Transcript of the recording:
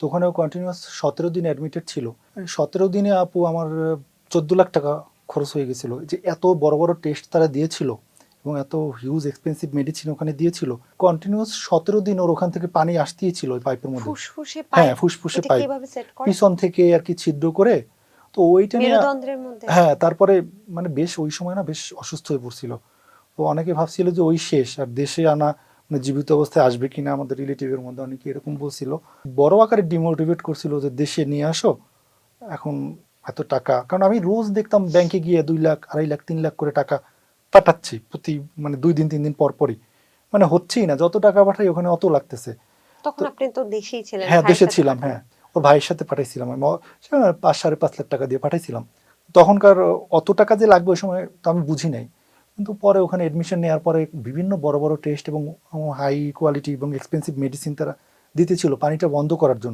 তো ওখানেও কন্টিনিউয়াস 17 দিন অ্যাডমিটেড ছিল। 17 দিনে আপু আমার 14 লাখ টাকা খরচ হয়ে গেছিলো, যে এত বড় বড় টেস্ট তারা দিয়েছিল এবং এত হিউজ এক্সপেন্সিভ মেডিসিন ওখানে দিয়েছিল। কন্টিনিউয়াস 17 দিন ওর ওখান থেকে পানি আসতেই ছিল ওই পাইপের মধ্যে। ফুসফুসে হ্যাঁ, পাইপ, ফুসফুসে এটা পাইপ কিভাবে সেট করে? পিছন থেকে আর কি ছিদ্র করে। তো ওইটা নিয়ে মেরুদণ্ডের মধ্যে? হ্যাঁ, তারপরে মানে বেশ ওই সময় না বেশ অসুস্থ হয়ে পড়ছিল। তো অনেকে ভাবছিল যে ওই শেষ, আর দেশে আনা মানে জীবিত অবস্থায় আসবে কিনা, আমাদের রিলেটিভের মধ্যে অনেকে এরকম বলছিল। বড় আকারে ডিমোটিভেট করছিল যে দেশে নিয়ে আসো এখন, এত টাকা। কারণ আমি রোজ দেখতাম ব্যাংকে গিয়ে 2 লাখ 2.5 লাখ 3 লাখ করে টাকা পাঠাচ্ছি প্রতি মানে 2 দিন 3 দিন পর পরই, মানে হচ্ছেই না, যত টাকা পাঠাই ওখানে অত লাগতেছে। তখন তো আপনি তো দেশেই ছিলেন, হ্যাঁ, ভাইয়ের দেশে সাথে ছিলাম, পাঠান। হ্যাঁ ওর ভাইয়ের সাথে পাঠাইছিলাম আমি 5-5.5 লাখ টাকা দিয়ে পাঠাইছিলাম। তখনকার অত টাকা যে লাগবে ওই সময় তো আমি বুঝি নাই, কিন্তু পরে ওখানে এডমিশন নেওয়ার পরে বিভিন্ন বড় বড় টেস্ট এবং হাই কোয়ালিটি এবং এক্সপেন্সিভ মেডিসিন তারা দিতেছিল পানিটা বন্ধ করার জন্য।